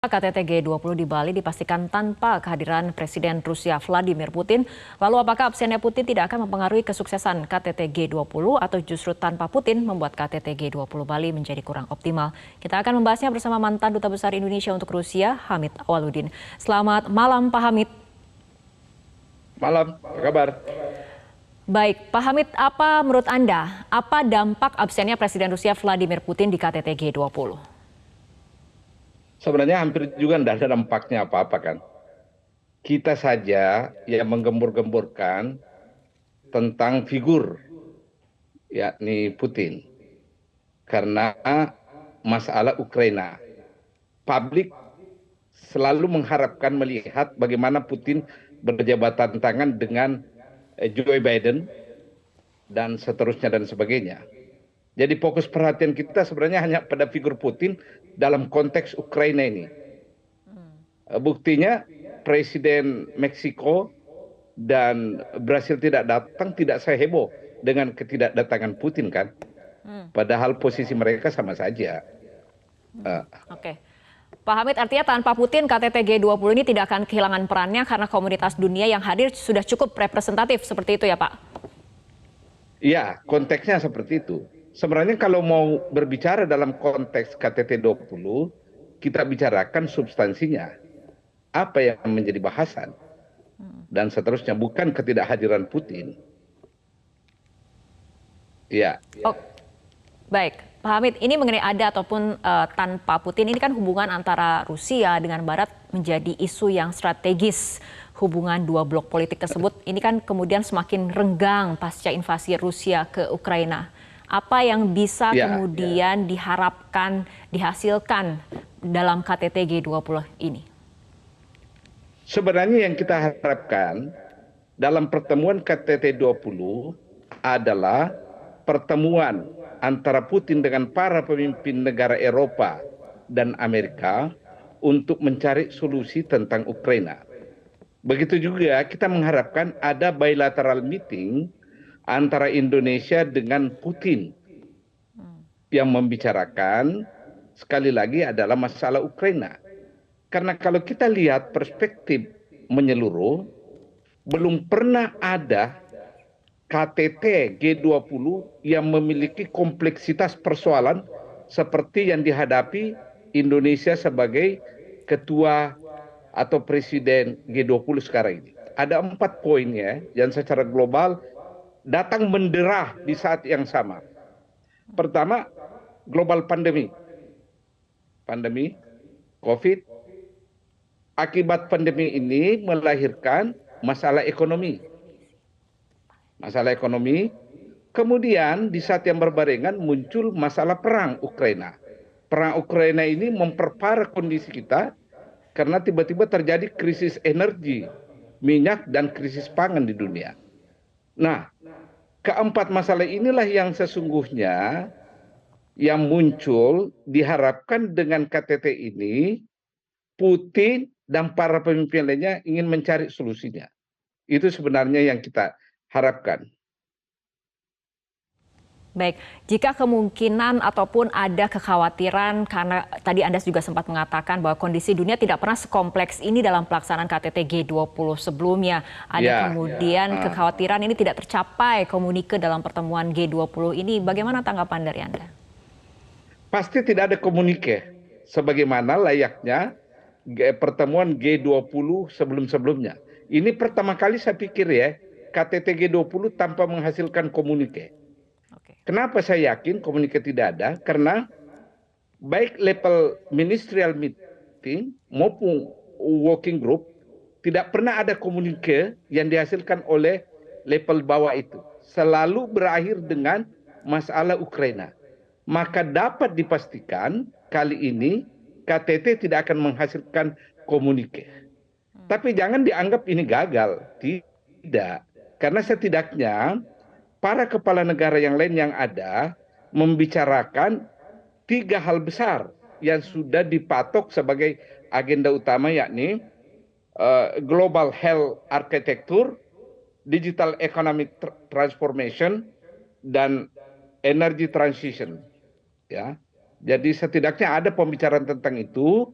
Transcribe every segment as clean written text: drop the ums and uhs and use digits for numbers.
KTT G20 di Bali dipastikan tanpa kehadiran Presiden Rusia Vladimir Putin. Lalu apakah absennya Putin tidak akan mempengaruhi kesuksesan KTT G20 atau justru tanpa Putin membuat KTT G20 Bali menjadi kurang optimal? Kita akan membahasnya bersama mantan Duta Besar Indonesia untuk Rusia, Hamid Awaludin. Selamat malam Pak Hamid. Malam, apa kabar? Baik, Pak Hamid, apa menurut Anda, apa dampak absennya Presiden Rusia Vladimir Putin di KTT G20? Sebenarnya hampir juga tidak ada dampaknya apa-apa kan. Kita saja yang menggembur-gemburkan tentang figur yakni Putin. Karena masalah Ukraina. Publik selalu mengharapkan melihat bagaimana Putin berjabatan tangan dengan Joe Biden dan seterusnya dan sebagainya. Jadi fokus perhatian kita sebenarnya hanya pada figur Putin dalam konteks Ukraina ini. Buktinya Presiden Meksiko dan Brasil tidak datang tidak seheboh dengan ketidakdatangan Putin kan. Padahal posisi mereka sama saja. Oke. Pak Hamid, artinya tanpa Putin KTT G20 ini tidak akan kehilangan perannya karena komunitas dunia yang hadir sudah cukup representatif seperti itu ya Pak? Iya, konteksnya seperti itu. Sebenarnya kalau mau berbicara dalam konteks KTT 20, kita bicarakan substansinya. Apa yang menjadi bahasan. Dan seterusnya, bukan ketidakhadiran Putin. Ya. Oh, baik, Pak Hamid, ini mengenai ada ataupun tanpa Putin, ini kan hubungan antara Rusia dengan Barat menjadi isu yang strategis. Hubungan dua blok politik tersebut ini kan kemudian semakin renggang pasca invasi Rusia ke Ukraina. Apa yang bisa kemudian diharapkan, dihasilkan dalam KTT G20 ini? Sebenarnya yang kita harapkan dalam pertemuan KTT 20 adalah pertemuan antara Putin dengan para pemimpin negara Eropa dan Amerika untuk mencari solusi tentang Ukraina. Begitu juga kita mengharapkan ada bilateral meeting antara Indonesia dengan Putin yang membicarakan sekali lagi adalah masalah Ukraina. Karena kalau kita lihat perspektif menyeluruh, belum pernah ada KTT G20 yang memiliki kompleksitas persoalan seperti yang dihadapi Indonesia sebagai ketua atau presiden G20 sekarang ini. Ada 4 poin ya yang secara global datang menderah di saat yang sama. Pertama, global pandemi. Pandemi COVID. Akibat pandemi ini melahirkan masalah ekonomi. Masalah ekonomi. Kemudian di saat yang berbarengan muncul masalah perang Ukraina. Perang Ukraina ini memperparah kondisi kita karena tiba-tiba terjadi krisis energi, minyak dan krisis pangan di dunia. Nah, keempat masalah inilah yang sesungguhnya yang muncul diharapkan dengan KTT ini Putin dan para pemimpin lainnya ingin mencari solusinya. Itu sebenarnya yang kita harapkan. Baik, jika kemungkinan ataupun ada kekhawatiran karena tadi Anda juga sempat mengatakan bahwa kondisi dunia tidak pernah sekompleks ini dalam pelaksanaan KTT G20 sebelumnya. Ada kemudian kekhawatiran ini tidak tercapai komunike dalam pertemuan G20 ini. Bagaimana tanggapan dari Anda? Pasti tidak ada komunike sebagaimana layaknya pertemuan G20 sebelum-sebelumnya. Ini pertama kali saya pikir ya KTT G20 tanpa menghasilkan komunike. Kenapa saya yakin komunike tidak ada? Karena baik level ministerial meeting maupun working group tidak pernah ada komunike yang dihasilkan oleh level bawah itu. Selalu berakhir dengan masalah Ukraina. Maka dapat dipastikan kali ini KTT tidak akan menghasilkan komunike. Tapi jangan dianggap ini gagal. Tidak. Karena setidaknya para kepala negara yang lain yang ada membicarakan 3 hal besar yang sudah dipatok sebagai agenda utama yakni global health architecture, digital economic transformation, dan energy transition. Ya. Jadi setidaknya ada pembicaraan tentang itu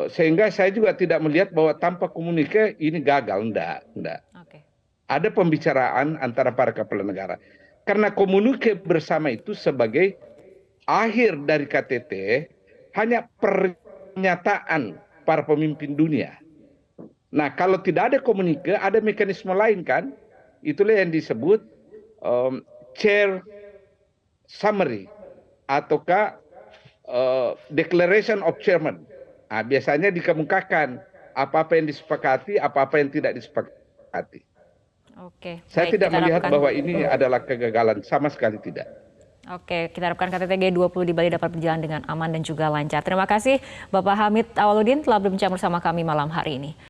Sehingga saya juga tidak melihat bahwa tanpa komunike ini gagal, enggak. Oke. Ada pembicaraan antara para kepala negara. Karena komunike bersama itu sebagai akhir dari KTT hanya pernyataan para pemimpin dunia. Nah, kalau tidak ada komunike, ada mekanisme lain kan? Itulah yang disebut chair summary ataukah declaration of chairman. Nah, biasanya dikemukakan apa-apa yang disepakati, apa-apa yang tidak disepakati. Oke. Saya Baik, tidak kita melihat harapkan- bahwa ini adalah kegagalan, sama sekali tidak. Oke, kita harapkan KTT G20 di Bali dapat berjalan dengan aman dan juga lancar. Terima kasih Bapak Hamid Awaludin telah berbincang bersama kami malam hari ini.